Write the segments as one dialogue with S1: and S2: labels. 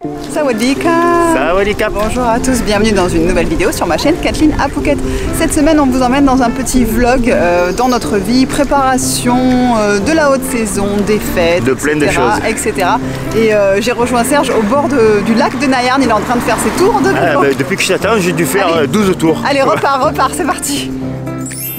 S1: Sawadika.
S2: Sawadika.
S1: Bonjour à tous, bienvenue dans une nouvelle vidéo sur ma chaîne Kathleen à Phuket. Cette semaine on vous emmène dans un petit vlog dans notre vie, préparation de la haute saison, des fêtes,
S2: de plein de choses,
S1: etc. Et j'ai rejoint Serge au bord du lac de Nayarn, il est en train de faire ses tours de vélo.
S2: Depuis que je t'attends, j'ai dû faire 12 tours.
S1: Allez, repars, c'est parti.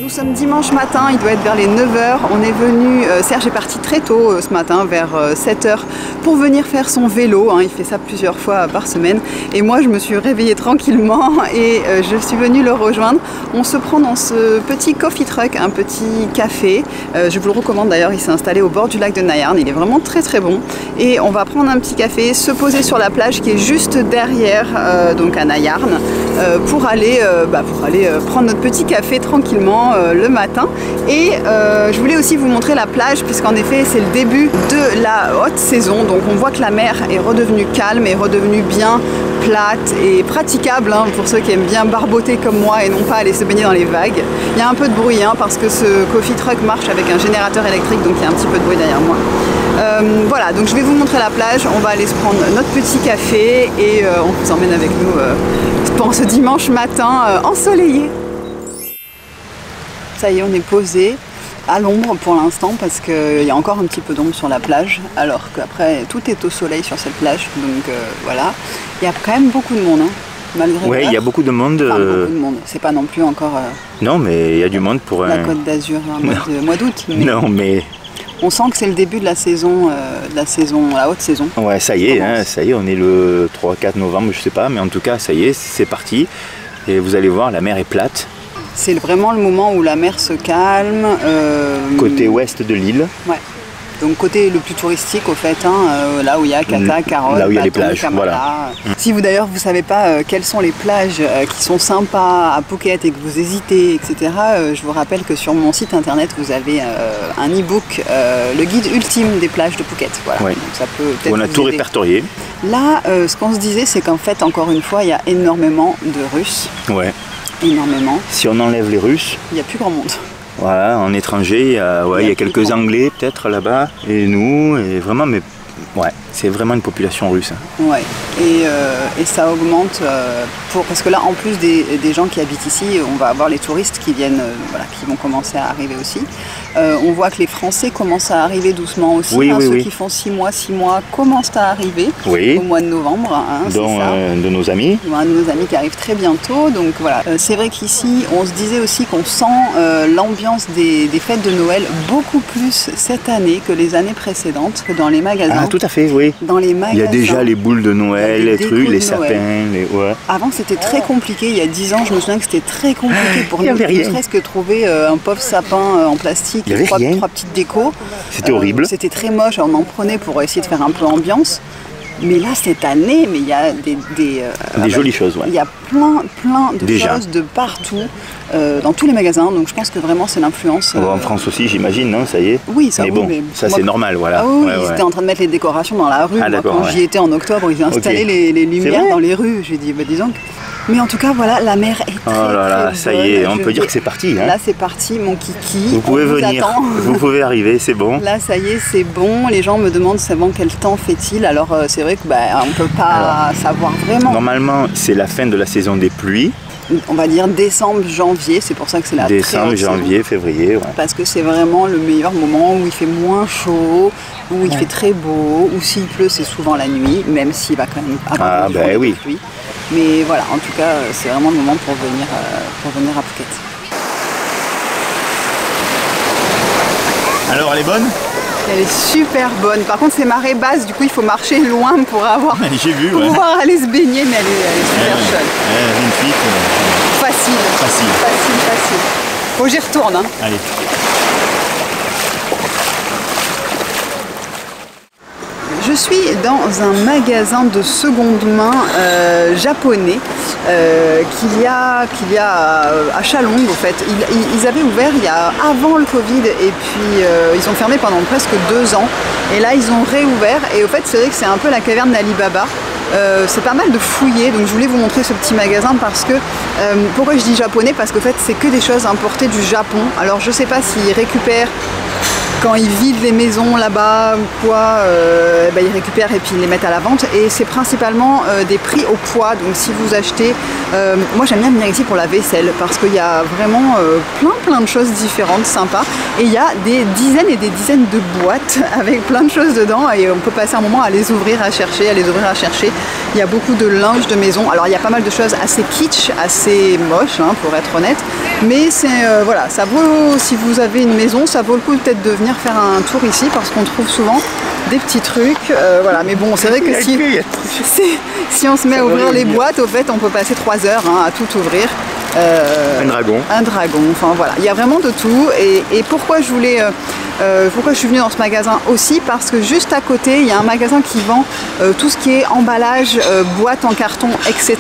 S1: Nous sommes dimanche matin, il doit être vers les 9h. On est venu, Serge est parti très tôt ce matin, vers 7h, pour venir faire son vélo. Il fait ça plusieurs fois par semaine. Et moi, je me suis réveillée tranquillement et je suis venue le rejoindre. On se prend dans ce petit coffee truck, un petit café. Je vous le recommande d'ailleurs, il s'est installé au bord du lac de Nayarn. Il est vraiment très très bon. Et on va prendre un petit café, se poser sur la plage qui est juste derrière, donc à Nayarn, pour aller prendre notre petit café tranquillement le matin. Et je voulais aussi vous montrer la plage puisqu'en effet c'est le début de la haute saison, donc on voit que la mer est redevenue calme, est redevenue bien plate et praticable pour ceux qui aiment bien barboter comme moi et non pas aller se baigner dans les vagues. Il y a un peu de bruit parce que ce coffee truck marche avec un générateur électrique, donc il y a un petit peu de bruit derrière moi. Voilà, donc je vais vous montrer la plage, on va aller se prendre notre petit café et on vous emmène avec nous pour ce dimanche matin ensoleillé. Ça y est, on est posé à l'ombre pour l'instant parce qu'il y a encore un petit peu d'ombre sur la plage, alors qu'après tout est au soleil sur cette plage, donc voilà. Il y a quand même beaucoup de monde, malgré
S2: ouais, il y a beaucoup de monde.
S1: Enfin, beaucoup de monde. C'est pas non plus encore
S2: non, mais il y a du monde pour
S1: la Côte d'Azur mois d'août.
S2: Non, mais
S1: on sent que c'est le début de la saison, la haute saison.
S2: Ouais, ça y est, ça y est, on est le 3-4 novembre, je sais pas, mais en tout cas, ça y est, c'est parti. Et vous allez voir, la mer est plate.
S1: C'est vraiment le moment où la mer se calme.
S2: Côté ouest de l'île.
S1: Ouais. Donc côté le plus touristique au fait, là où il y a Kata, Carole,
S2: là où il y a les
S1: Pattong,
S2: plages,
S1: Kamala.
S2: voilà.
S1: Si vous d'ailleurs vous savez pas quelles sont les plages qui sont sympas à Phuket et que vous hésitez, etc. Je vous rappelle que sur mon site internet vous avez un e-book, le guide ultime des plages de Phuket. Voilà.
S2: Ouais.
S1: Donc ça peut peut-être
S2: on a
S1: vous
S2: tout
S1: aider.
S2: Répertorié.
S1: Là, ce qu'on se disait, c'est qu'en fait, encore une fois, il y a énormément de Russes.
S2: Ouais.
S1: Énormément.
S2: Si on enlève les Russes,
S1: il n'y a plus grand monde.
S2: Voilà, en étranger, il y a quelques Anglais peut-être là-bas, et nous, et vraiment, mais ouais, c'est vraiment une population russe.
S1: Ouais, et ça augmente parce que là, en plus des gens qui habitent ici, on va avoir les touristes qui viennent, qui vont commencer à arriver aussi. On voit que les Français commencent à arriver doucement aussi. Ceux qui font 6 mois commencent à arriver au mois de novembre.
S2: Dont de nos amis.
S1: Un de nos amis qui arrive très bientôt. Donc voilà, c'est vrai qu'ici, on se disait aussi qu'on sent l'ambiance des fêtes de Noël beaucoup plus cette année que les années précédentes, que dans les magasins.
S2: Ah, tout à fait, oui.
S1: Dans les magasins.
S2: Il y a déjà les boules de Noël, les trucs, les sapins. Ouais.
S1: Avant, c'était très compliqué. Il y a 10 ans, je me souviens que c'était très compliqué pour nous, ne serait-ce que trouver un pauvre sapin en plastique.
S2: Il y avait
S1: trois petites décos.
S2: C'était horrible.
S1: C'était très moche, on en prenait pour essayer de faire un peu ambiance. Mais là, cette année, il y a des
S2: jolies choses. Ouais.
S1: Il y a plein de choses de partout, dans tous les magasins. Donc je pense que vraiment, c'est l'influence.
S2: En France aussi, j'imagine, non? Ça y est.
S1: Oui, ça.
S2: Mais bon, ça c'est normal, voilà.
S1: Ah oui, ils étaient en train de mettre les décorations dans la rue.
S2: Ah,
S1: quand j'y étais en octobre, ils installaient les lumières dans les rues. J'ai dit, disons. Mais en tout cas, voilà, la mer est très,
S2: oh là là, ça y est, on peut dire que c'est parti.
S1: Là, c'est parti, mon kiki.
S2: Vous pouvez venir, vous pouvez arriver, c'est bon.
S1: Là, ça y est, c'est bon. Les gens me demandent seulement quel temps fait-il. Alors, c'est vrai que on ne peut pas savoir vraiment.
S2: Normalement, c'est la fin de la saison des pluies.
S1: On va dire décembre, janvier, c'est pour ça que c'est la
S2: décembre, janvier, février. Ouais.
S1: Parce que c'est vraiment le meilleur moment où il fait moins chaud, où il fait très beau, ou s'il pleut, c'est souvent la nuit, même s'il va quand même avoir de pluie. Mais voilà, en tout cas, c'est vraiment le moment pour venir à Phuket.
S2: Alors, elle est bonne?
S1: Elle est super bonne. Par contre, c'est marée basse, du coup, il faut marcher loin pour pouvoir aller se baigner, mais elle est super chaude.
S2: Elle a une fuite.
S1: Facile. Bon, j'y retourne.
S2: Allez.
S1: Je suis dans un magasin de seconde main japonais qu'il y a à Chalong au fait. Ils avaient ouvert avant le Covid et puis ils ont fermé pendant presque 2 ans. Et là ils ont réouvert et au fait c'est vrai que c'est un peu la caverne d'Ali Baba. C'est pas mal de fouiller, donc je voulais vous montrer ce petit magasin parce que pourquoi je dis japonais, parce qu'en fait c'est que des choses importées du Japon. Alors je sais pas s'ils récupèrent quand ils vident les maisons là-bas ou quoi, ils récupèrent et puis ils les mettent à la vente. Et c'est principalement des prix au poids. Donc si vous achetez, moi j'aime bien venir ici pour la vaisselle parce qu'il y a vraiment plein de choses différentes, sympas. Et il y a des dizaines et des dizaines de boîtes avec plein de choses dedans et on peut passer un moment à les ouvrir, à chercher, Il y a beaucoup de linge de maison. Alors il y a pas mal de choses assez kitsch, assez moches hein, pour être honnête. Mais c'est voilà, ça vaut, si vous avez une maison, ça vaut le coup peut-être de venir faire un tour ici parce qu'on trouve souvent des petits trucs. Voilà, mais bon, c'est vrai que si on se met à ouvrir les boîtes, au fait, on peut passer 3 heures hein, à tout ouvrir.
S2: Un dragon.
S1: Un dragon, enfin voilà, il y a vraiment de tout. Et pourquoi je voulais, pourquoi je suis venue dans ce magasin aussi, parce que juste à côté, il y a un magasin qui vend tout ce qui est emballage, boîtes en carton, etc.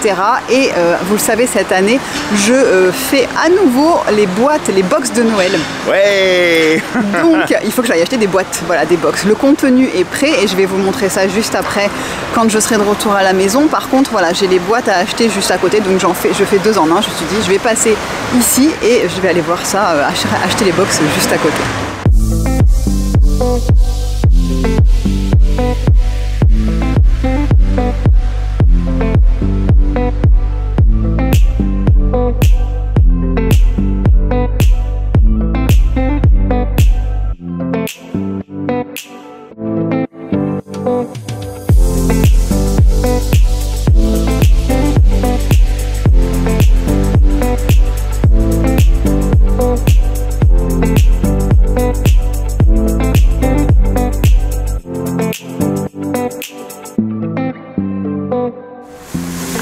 S1: Et vous le savez, cette année, je fais à nouveau les boîtes, les box de Noël.
S2: Ouais.
S1: Donc, il faut que j'aille acheter des boîtes, voilà, des box. Le contenu est prêt et je vais vous montrer ça juste après, quand je serai de retour à la maison. Par contre, voilà, j'ai les boîtes à acheter juste à côté, donc je fais 2 en 1. Je me suis dit, je vais passer ici et je vais aller voir ça, acheter les box juste à côté.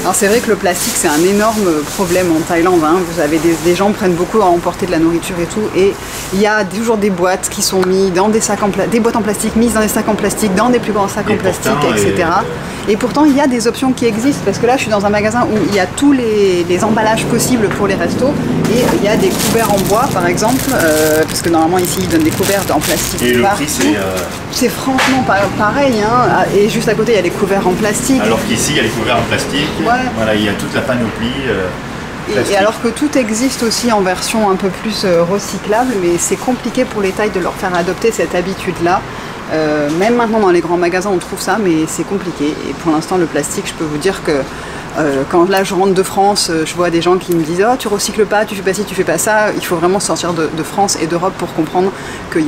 S1: Alors c'est vrai que le plastique c'est un énorme problème en Thaïlande, hein. Vous avez des gens prennent beaucoup à emporter de la nourriture et tout, et il y a toujours des boîtes qui sont mises dans des sacs des boîtes en plastique mises dans des sacs en plastique, dans des plus grands sacs en plastique, etc. Et pourtant il y a des options qui existent, parce que là je suis dans un magasin où il y a tous les emballages possibles pour les restos, et il y a des couverts en bois par exemple, parce que normalement ici ils donnent des couverts en plastique.
S2: Et le prix
S1: c'est franchement pareil, hein. Et juste à côté il y a les couverts en plastique.
S2: Alors qu'ici il y a les couverts en plastique, ouais. Voilà, il y a toute la panoplie.
S1: Et alors que tout existe aussi en version un peu plus recyclable, mais c'est compliqué pour les Thaïs de leur faire adopter cette habitude-là. Même maintenant dans les grands magasins on trouve ça, mais c'est compliqué. Et pour l'instant le plastique, je peux vous dire que quand là je rentre de France, je vois des gens qui me disent « Oh, tu recycles pas, tu fais pas ci, tu fais pas ça ». Il faut vraiment sortir de France et d'Europe pour comprendre qu'on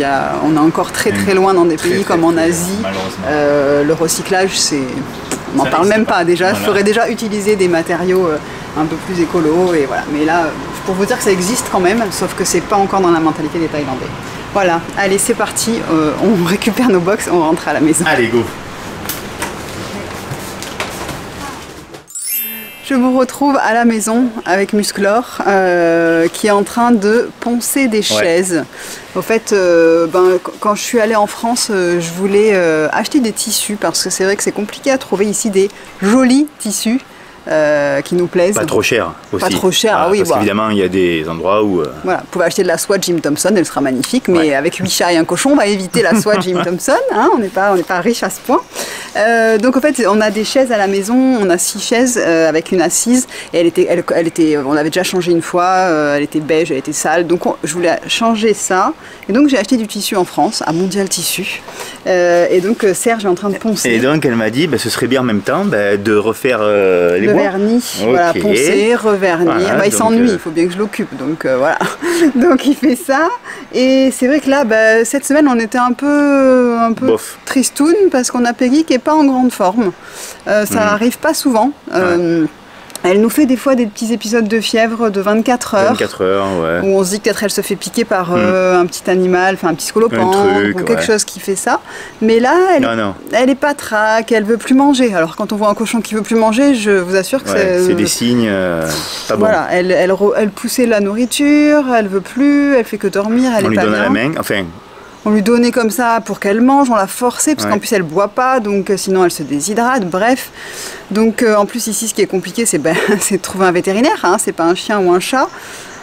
S1: est encore très loin dans des pays comme en Asie. Le recyclage, on n'en parle même pas déjà. Il faudrait déjà utiliser des matériaux un peu plus écolos, et voilà. Mais là, pour vous dire que ça existe quand même, sauf que c'est pas encore dans la mentalité des Thaïlandais. Voilà, allez, c'est parti, on récupère nos box, on rentre à la maison.
S2: Allez, go.
S1: Je vous retrouve à la maison avec Musclor qui est en train de poncer des chaises. Au fait, quand je suis allée en France, je voulais acheter des tissus parce que c'est vrai que c'est compliqué à trouver ici des jolis tissus qui nous plaisent.
S2: Pas trop cher aussi.
S1: Pas trop cher, oui.
S2: Parce qu'évidemment, il y a des endroits où...
S1: Voilà, vous pouvez acheter de la soie Jim Thompson, elle sera magnifique, mais avec 8 chats et un cochon, on va éviter la soie Jim Thompson, hein, on n'est pas riche à ce point. Donc en fait, on a des chaises à la maison, on a 6 chaises avec une assise, et on l'avait déjà changé une fois, elle était beige, elle était sale, donc je voulais changer ça, et donc j'ai acheté du tissu en France, à Mondial Tissu, et donc Serge est en train de poncer.
S2: Et donc elle m'a dit, ce serait bien en même temps de refaire les bois.
S1: Vernis, voilà, poncer, revernir, voilà, il s'ennuie, il faut bien que je l'occupe, donc voilà, donc il fait ça, et c'est vrai que là, cette semaine on était un peu tristoun, parce qu'on a Peggy qui est pas en grande forme, ça arrive pas souvent. Elle nous fait des fois des petits épisodes de fièvre de 24 heures.
S2: 24 heures, ouais.
S1: Où on se dit que peut-être elle se fait piquer par un petit animal, enfin un petit scolopendre, ou quelque chose qui fait ça. Mais là, elle est pas traque, elle veut plus manger. Alors quand on voit un cochon qui veut plus manger, je vous assure que
S2: c'est des signes pas bons.
S1: Voilà, elle poussait la nourriture, elle veut plus, elle fait que dormir, elle est pas bien. On lui donne
S2: la main, enfin...
S1: On lui donnait comme ça pour qu'elle mange, on l'a forcée parce qu'en plus elle boit pas, donc sinon elle se déshydrate, bref. Donc en plus ici ce qui est compliqué c'est de trouver un vétérinaire, hein, c'est pas un chien ou un chat.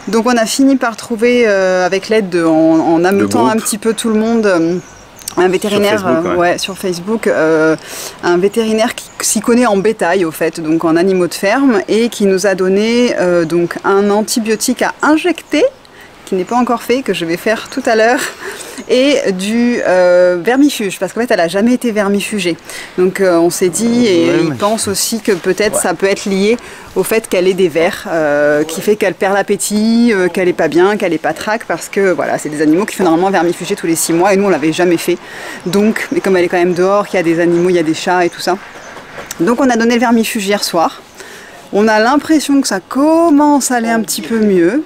S1: Donc on a fini par trouver avec l'aide en ameutant un petit peu tout le monde, un vétérinaire sur Facebook, un vétérinaire qui s'y connaît en bétail au fait, donc en animaux de ferme, et qui nous a donné donc un antibiotique à injecter qui n'est pas encore fait, que je vais faire tout à l'heure, et du vermifuge, parce qu'en fait elle n'a jamais été vermifugée. Donc on s'est dit, et il pense aussi que peut-être ça peut être lié au fait qu'elle ait des vers, qui fait qu'elle perd l'appétit, qu'elle est pas bien, qu'elle est pas traque, parce que voilà, c'est des animaux qui font normalement vermifuger tous les 6 mois, et nous on l'avait jamais fait. Donc, mais comme elle est quand même dehors, qu'il y a des animaux, il y a des chats et tout ça. Donc on a donné le vermifuge hier soir. On a l'impression que ça commence à aller un petit peu mieux.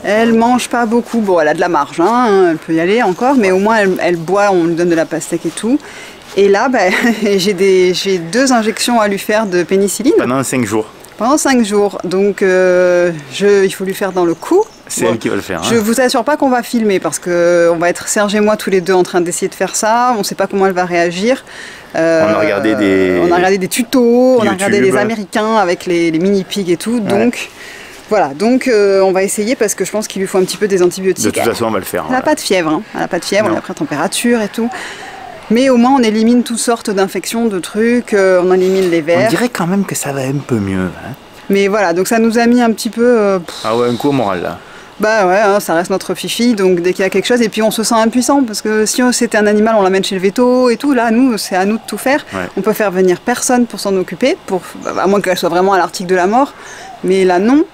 S1: Elle mange pas beaucoup, bon elle a de la marge, hein, elle peut y aller encore, mais au moins elle boit, on lui donne de la pastèque et tout. Et là, bah, j'ai 2 injections à lui faire de pénicilline.
S2: Pendant 5 jours.
S1: Pendant 5 jours, donc il faut lui faire dans le cou.
S2: C'est elle qui va le faire. Hein.
S1: Je vous assure pas qu'on va filmer parce qu'on va être Serge et moi tous les deux en train d'essayer de faire ça. On sait pas comment elle va réagir.
S2: On a regardé
S1: des tutos,
S2: YouTube.
S1: On a regardé des Américains avec les mini-pigs et tout. Donc voilà, donc on va essayer parce que je pense qu'il lui faut un petit peu des antibiotiques.
S2: De toute façon, on va le faire.
S1: Elle n'a pas de fièvre, hein. Elle n'a pas de fièvre, on a pris la température et tout. Mais au moins on élimine toutes sortes d'infections, de trucs, on élimine les vers.
S2: On dirait quand même que ça va un peu mieux. Hein.
S1: Mais voilà, donc ça nous a mis un petit peu...
S2: Ah ouais, un coup au moral là.
S1: Bah ouais, hein, ça reste notre fifi, donc dès qu'il y a quelque chose, et puis on se sent impuissant, parce que si c'était un animal, on l'amène chez le veto et tout, là, nous, c'est à nous de tout faire. Ouais. On peut faire venir personne pour s'en occuper, à moins qu'elle soit vraiment à l'article de la mort, mais là, non.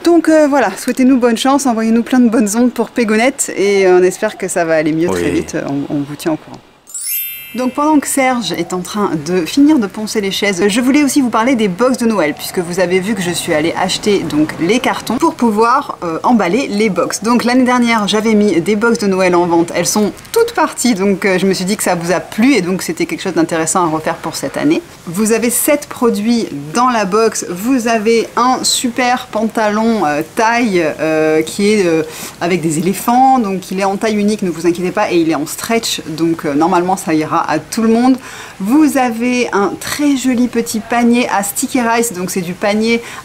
S1: Donc voilà, souhaitez-nous bonne chance, envoyez-nous plein de bonnes ondes pour Pégonette, et on espère que ça va aller mieux très vite, on vous tient au courant. Donc pendant que Serge est en train de finir de poncer les chaises, je voulais aussi vous parler des box de Noël, puisque vous avez vu que je suis allée acheter donc les cartons pour pouvoir emballer les box. Donc l'année dernière, j'avais mis des box de Noël en vente, elles sont toutes parties, donc je me suis dit que ça vous a plu et donc c'était quelque chose d'intéressant à refaire pour cette année. Vous avez 7 produits dans la box, vous avez un super pantalon taille qui est avec des éléphants, donc il est en taille unique, ne vous inquiétez pas, et il est en stretch, donc normalement ça ira à tout le monde. Vous avez un très joli petit panier à sticky rice, donc c'est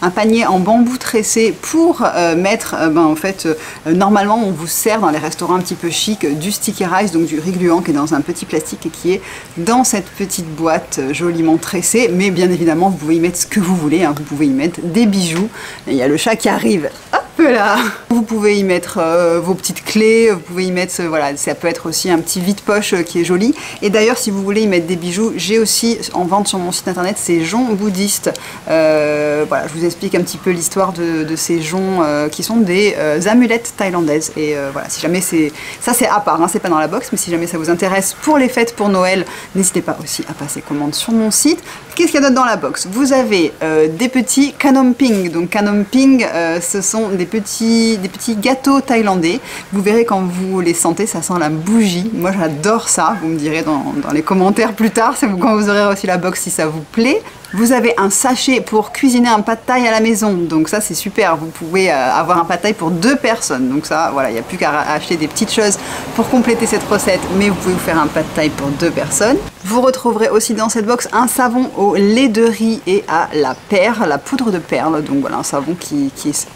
S1: un panier en bambou tressé pour mettre, en fait, normalement on vous sert dans les restaurants un petit peu chic du sticky rice, donc du riz gluant qui est dans un petit plastique et qui est dans cette petite boîte joliment tressée, mais bien évidemment vous pouvez y mettre ce que vous voulez, hein. Vous pouvez y mettre des bijoux, il y a le chat qui arrive, hop là. Vous pouvez y mettre vos petites clés, vous pouvez y mettre, voilà, ça peut être aussi un petit vide-poche qui est joli. Et d'ailleurs, si vous voulez y mettre des bijoux, j'ai aussi en vente sur mon site internet ces joncs bouddhistes. Voilà, je vous explique un petit peu l'histoire de ces joncs qui sont des amulettes thaïlandaises. Et voilà, si jamais ça c'est à part, hein, c'est pas dans la box, mais si jamais ça vous intéresse pour les fêtes, pour Noël, n'hésitez pas aussi à passer commande sur mon site. Qu'est-ce qu'il y a d'autre dans la box? Vous avez des petits kanomping. Donc kanomping, ce sont des petits gâteaux thaïlandais. Vous verrez quand vous les sentez, ça sent la bougie. Moi j'adore ça, vous me direz dans les commentaires plus tard, quand vous aurez reçu la box si ça vous plaît. Vous avez un sachet pour cuisiner un pad thaï à la maison, donc ça c'est super, vous pouvez avoir un pad thaï pour 2 personnes, donc ça voilà, il n'y a plus qu'à acheter des petites choses pour compléter cette recette, mais vous pouvez vous faire un pad thaï pour 2 personnes. Vous retrouverez aussi dans cette box un savon au lait de riz et à la perle, la poudre de perle, donc voilà un savon qui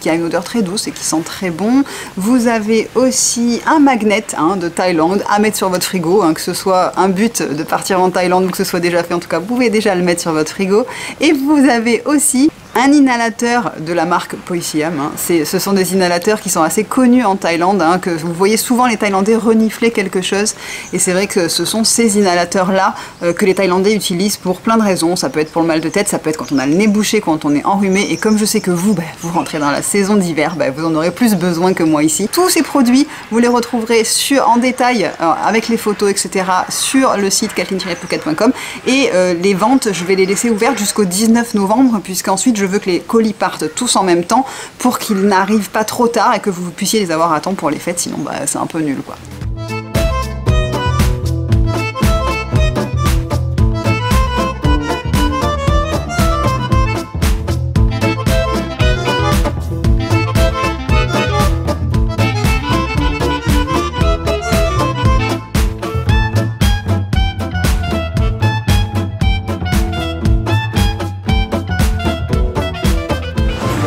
S1: a une odeur très douce et qui sent très bon. Vous avez aussi un magnet de Thaïlande à mettre sur votre frigo, que ce soit un but de partir en Thaïlande ou que ce soit déjà fait, en tout cas vous pouvez déjà le mettre sur votre frigo. Et vous avez aussi un inhalateur de la marque Poisiam. Ce sont des inhalateurs qui sont assez connus en Thaïlande, que vous voyez souvent les Thaïlandais renifler quelque chose. Et c'est vrai que ce sont ces inhalateurs-là que les Thaïlandais utilisent pour plein de raisons. Ça peut être pour le mal de tête, ça peut être quand on a le nez bouché, quand on est enrhumé. Et comme je sais que vous rentrez dans la saison d'hiver, vous en aurez plus besoin que moi ici. Tous ces produits, vous les retrouverez en détail, avec les photos, etc. sur le site kathleen-phuket.com. Et les ventes, je vais les laisser ouvertes jusqu'au 19 novembre, puisqu'ensuite je veux que les colis partent tous en même temps pour qu'ils n'arrivent pas trop tard et que vous puissiez les avoir à temps pour les fêtes, sinon c'est un peu nul quoi.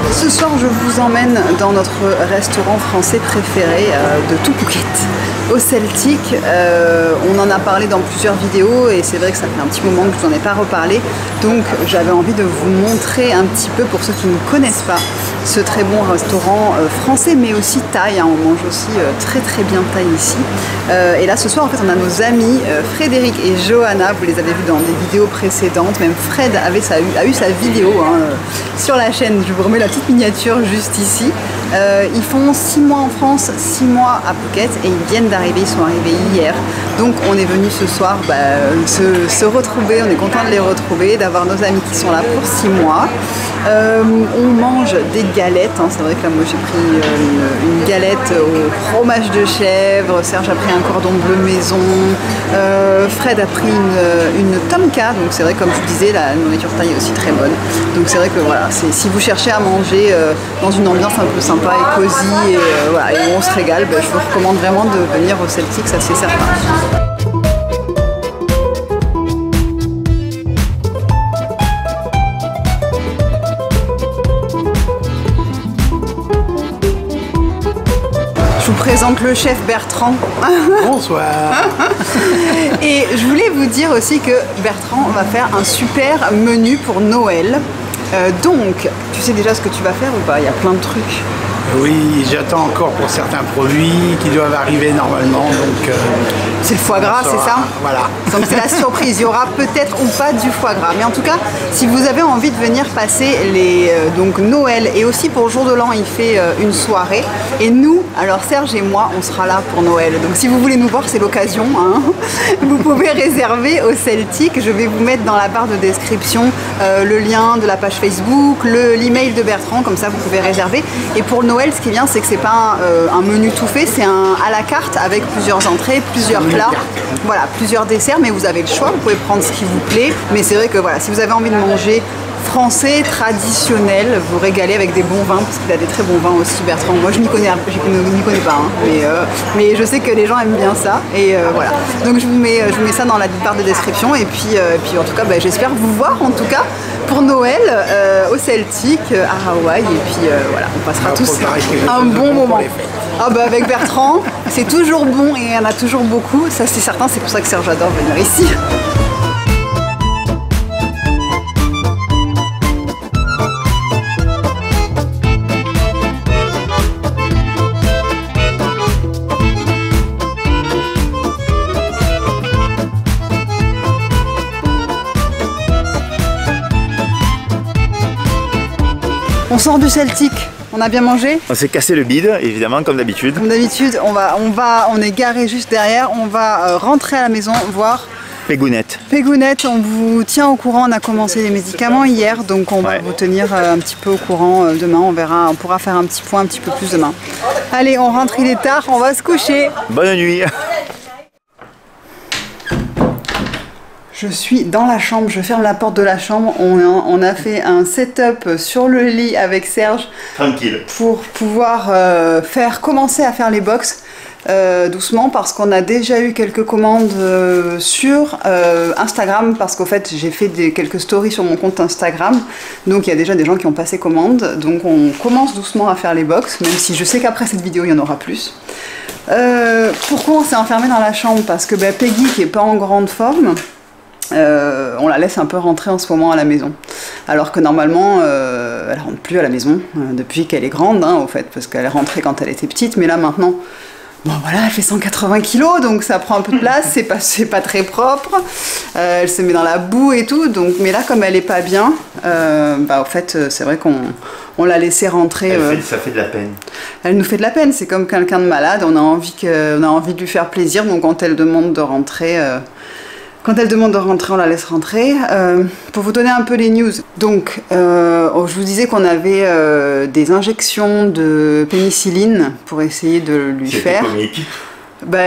S1: Ce soir, je vous emmène dans notre restaurant français préféré de tout Phuket. au Celtic. On en a parlé dans plusieurs vidéos et c'est vrai que ça fait un petit moment que je vous en ai pas reparlé. Donc j'avais envie de vous montrer un petit peu, pour ceux qui ne connaissent pas, ce très bon restaurant français mais aussi thaï. Hein. On mange aussi très bien thaï ici. Et là ce soir en fait on a nos amis Frédéric et Johanna. Vous les avez vus dans des vidéos précédentes. Même Fred a eu sa vidéo hein, sur la chaîne. Je vous remets la petite miniature juste ici. Ils font 6 mois en France, 6 mois à Phuket et ils viennent d'arriver, ils sont arrivés hier. Donc on est venu ce soir se retrouver, on est content de les retrouver, d'avoir nos amis qui sont là pour 6 mois. On mange des galettes, hein. C'est vrai que là moi j'ai pris une galette au fromage de chèvre, Serge a pris un cordon bleu maison, Fred a pris une tomka, donc c'est vrai comme je vous disais la nourriture thaï est aussi très bonne. Donc c'est vrai que voilà, si vous cherchez à manger dans une ambiance un peu sympa et cosy et, voilà, et où on se régale, je vous recommande vraiment de venir au Celtic, ça c'est certain. Je vous présente le chef Bertrand.
S3: Bonsoir.
S1: Et je voulais vous dire aussi que Bertrand va faire un super menu pour Noël. Donc, tu sais déjà ce que tu vas faire ou pas? Il y a plein de trucs.
S3: Oui, j'attends encore pour certains produits qui doivent arriver normalement. Donc,
S1: c'est le foie gras, c'est ça?
S3: Voilà.
S1: Donc c'est la surprise. Il y aura peut-être ou pas du foie gras. Mais en tout cas, si vous avez envie de venir passer donc Noël et aussi pour le jour de l'an, il fait une soirée. Et nous, alors Serge et moi, on sera là pour Noël. Donc si vous voulez nous voir, c'est l'occasion. Hein. Vous pouvez réserver au Celtic. Je vais vous mettre dans la barre de description le lien de la page Facebook, l'email de Bertrand. Comme ça, vous pouvez réserver. Et pour Noël, ce qui est bien, c'est que c'est pas un menu tout fait, c'est un à la carte avec plusieurs entrées, plusieurs plats, voilà, plusieurs desserts, mais vous avez le choix, vous pouvez prendre ce qui vous plaît. Mais c'est vrai que voilà, si vous avez envie de manger français, traditionnel, vous régalez avec des bons vins, parce qu'il a des très bons vins aussi, Bertrand. Moi, je n'y connais pas, hein, mais je sais que les gens aiment bien ça. Et voilà. Donc je vous mets ça dans la barre de description. Et puis en tout cas, j'espère vous voir en tout cas pour Noël au Celtic, à Hawaï. Et puis voilà, on passera tous un bon moment. Ah avec Bertrand, c'est toujours bon et il y en a toujours beaucoup. Ça c'est certain, c'est pour ça que Serge adore venir ici. On sort du Celtic, on a bien mangé.
S2: On s'est cassé le bide, évidemment, comme d'habitude.
S1: Comme d'habitude, on est garé juste derrière, on va rentrer à la maison, voir
S2: Pégounette.
S1: Pégounette, on vous tient au courant, on a commencé les médicaments hier, donc on va vous tenir un petit peu au courant demain, on verra, on pourra faire un petit point un petit peu plus demain. Allez, on rentre, il est tard, on va se coucher.
S2: Bonne nuit.
S1: Je suis dans la chambre, je ferme la porte de la chambre. On a fait un setup sur le lit avec Serge.
S2: Tranquille.
S1: Pour pouvoir commencer à faire les box doucement, parce qu'on a déjà eu quelques commandes sur Instagram, parce qu'en fait j'ai fait quelques stories sur mon compte Instagram. Donc il y a déjà des gens qui ont passé commande. Donc on commence doucement à faire les box, même si je sais qu'après cette vidéo il y en aura plus. Pourquoi on s'est enfermé dans la chambre? Parce que Peggy, qui est pas en grande forme, on la laisse un peu rentrer en ce moment à la maison, alors que normalement elle rentre plus à la maison depuis qu'elle est grande, hein, au fait, parce qu'elle est rentrée quand elle était petite, mais là maintenant, bon voilà, elle fait 180 kg, donc ça prend un peu de place, c'est pas très propre, elle se met dans la boue et tout, donc, mais là comme elle est pas bien, au fait c'est vrai qu'on l'a laissé rentrer.
S2: Ça fait de la peine.
S1: Elle nous fait de la peine, c'est comme quelqu'un de malade, on a envie de lui faire plaisir, donc quand elle demande de rentrer, on la laisse rentrer. Pour vous donner un peu les news, donc je vous disais qu'on avait des injections de pénicilline pour essayer de lui faire.
S2: Comique.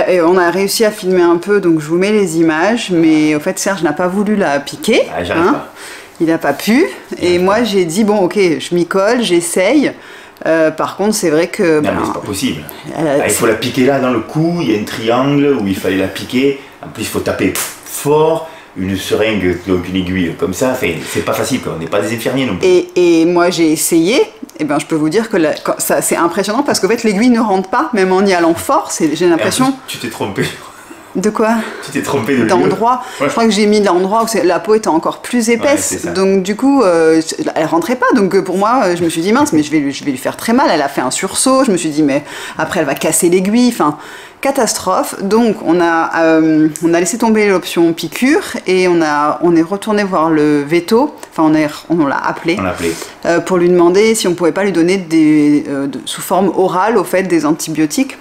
S1: Et on a réussi à filmer un peu, donc je vous mets les images, mais au fait Serge n'a pas voulu la piquer.
S2: Ah, j'arrive pas.
S1: Il n'a pas pu, et moi j'ai dit bon ok, je m'y colle, j'essaye. Par contre, c'est vrai que...
S2: Non, mais c'est pas possible. Il faut la piquer là dans le cou, il y a un triangle où il fallait la piquer. En plus, il faut taper fort, une seringue, donc une aiguille comme ça. Enfin, c'est pas facile, quoi. On n'est pas des infirmiers non plus.
S1: Et moi, j'ai essayé, et ben je peux vous dire que c'est impressionnant parce qu'en fait l'aiguille ne rentre pas, même en y allant fort, j'ai l'impression...
S2: Tu t'es trompé.
S1: De quoi?
S2: Tu t'es trompé de
S1: d'endroit. Ouais. Je crois que j'ai mis l'endroit où la peau était encore plus épaisse, donc du coup elle rentrait pas, donc pour moi je me suis dit mince, mais je vais lui faire très mal. Elle a fait un sursaut, je me suis dit mais après elle va casser l'aiguille, enfin catastrophe. Donc on a laissé tomber l'option piqûre et on est retourné voir le veto, enfin on l'a appelé, pour lui demander si on pouvait pas lui donner sous forme orale au fait des antibiotiques.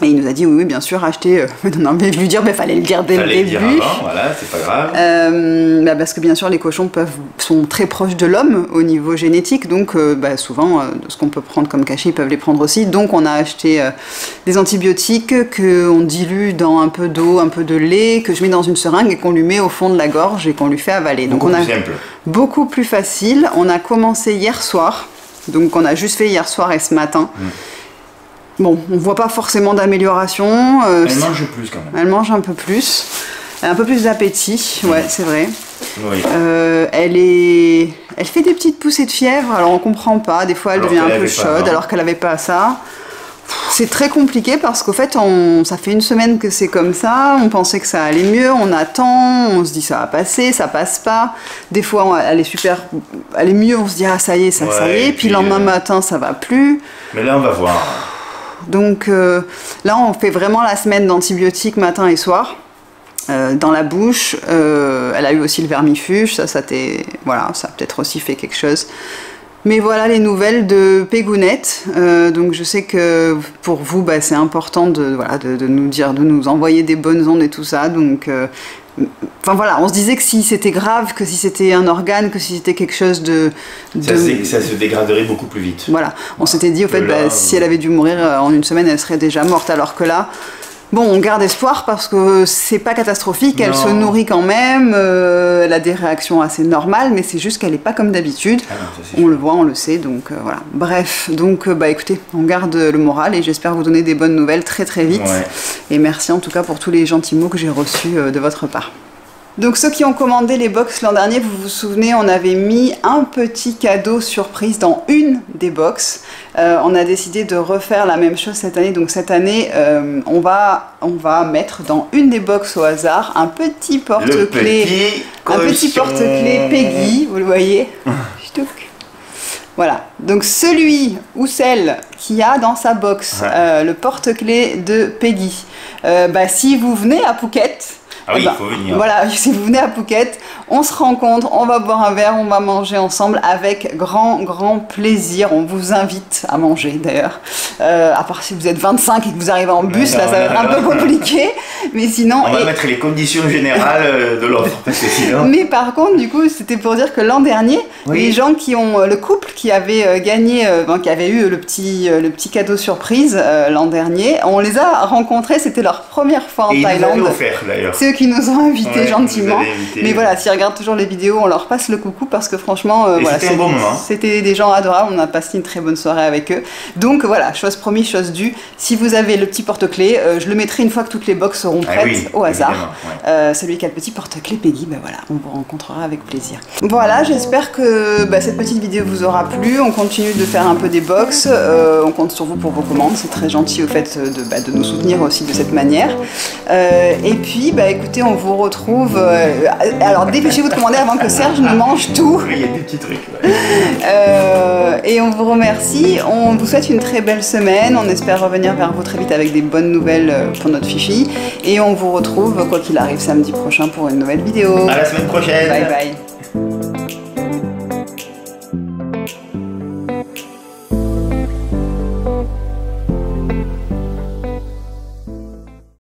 S1: Et il nous a dit oui, bien sûr, acheter. Non, mais lui dire, fallait le dire dès le début.
S2: Avant, voilà, c'est pas grave.
S1: Parce que bien sûr, les cochons sont très proches de l'homme au niveau génétique, donc souvent, ce qu'on peut prendre comme cachet, ils peuvent les prendre aussi. Donc, on a acheté des antibiotiques qu'on dilue dans un peu d'eau, un peu de lait, que je mets dans une seringue et qu'on lui met au fond de la gorge et qu'on lui fait avaler. Donc, beaucoup plus facile. On a commencé hier soir, donc on a juste fait hier soir et ce matin. Bon, on voit pas forcément d'amélioration.
S2: Elle mange plus quand même.
S1: Elle mange un peu plus. Elle a un peu plus d'appétit, ouais, c'est vrai.
S2: Oui.
S1: Elle fait des petites poussées de fièvre, alors on comprend pas. Des fois, elle devient un peu chaude, alors qu'elle avait pas ça. C'est très compliqué parce qu'au fait, ça fait une semaine que c'est comme ça. On pensait que ça allait mieux, on attend, on se dit ça va passer, ça passe pas. Des fois, elle est mieux, on se dit ah ça y est, ça y est. Puis le lendemain matin, ça va plus.
S2: Mais là, on va voir.
S1: Donc là, on fait vraiment la semaine d'antibiotiques matin et soir dans la bouche. Elle a eu aussi le vermifuge, ça a peut-être aussi fait quelque chose. Mais voilà les nouvelles de Pégounette. Donc je sais que pour vous, c'est important de nous dire, de nous envoyer des bonnes ondes et tout ça. Donc enfin voilà, on se disait que si c'était grave, que si c'était un organe, que si c'était quelque chose
S2: ça se dégraderait beaucoup plus vite.
S1: Voilà, on s'était dit au fait, si elle avait dû mourir en une semaine, elle serait déjà morte, alors que là, bon, on garde espoir parce que c'est pas catastrophique, elle se nourrit quand même, elle a des réactions assez normales, mais c'est juste qu'elle n'est pas comme d'habitude. On le voit, on le sait, donc voilà. Bref, donc écoutez, on garde le moral et j'espère vous donner des bonnes nouvelles très très vite. Ouais. Et merci en tout cas pour tous les gentils mots que j'ai reçus de votre part. Donc ceux qui ont commandé les box l'an dernier, vous vous souvenez, on avait mis un petit cadeau surprise dans une des box. On a décidé de refaire la même chose cette année. Donc cette année, on va mettre dans une des box au hasard un petit porte-clés. Un petit porte-clés Peggy, vous le voyez. Voilà, donc celui ou celle qui a dans sa box le porte-clés de Peggy, si vous venez à Phuket,
S2: ah oui, il faut venir.
S1: Voilà, si vous venez à Phuket, on se rencontre, on va boire un verre, on va manger ensemble avec grand plaisir. On vous invite à manger d'ailleurs. À part si vous êtes 25 et que vous arrivez en bus, là ça va être un peu compliqué. Mais sinon...
S2: On va mettre les conditions générales de l'offre. Sinon...
S1: Mais par contre, du coup, c'était pour dire que l'an dernier, les gens qui ont... Le couple qui avait gagné, qui avait eu le petit cadeau surprise l'an dernier, on les a rencontrés, c'était leur première fois en Thaïlande.
S2: Ils nous offert d'ailleurs.
S1: C'est eux qui nous ont invités gentiment. Mais voilà, s'ils regardent toujours les vidéos, on leur passe le coucou parce que franchement,
S2: c'était un bon moment.
S1: C'était des gens adorables, on a passé une très bonne soirée avec eux. Donc voilà, chose promise, chose due. Si vous avez le petit porte-clés, je le mettrai une fois que toutes les box seront prêtes au hasard. Celui qui a le petit porte-clés Peggy, voilà, on vous rencontrera avec plaisir. Voilà, j'espère que cette petite vidéo vous aura plu. On continue de faire un peu des box. On compte sur vous pour vos commandes. C'est très gentil au fait de nous soutenir aussi de cette manière. Et puis, écoutez, on vous retrouve. Alors, dépêchez-vous de commander avant que Serge ne mange tout.
S2: Il y a des petits trucs.
S1: Et on vous remercie. On vous souhaite une très belle semaine. On espère revenir vers vous très vite avec des bonnes nouvelles pour notre Fifi. Et on vous retrouve, quoi qu'il arrive, samedi prochain pour une nouvelle vidéo.
S2: À la semaine prochaine.
S1: Bye bye.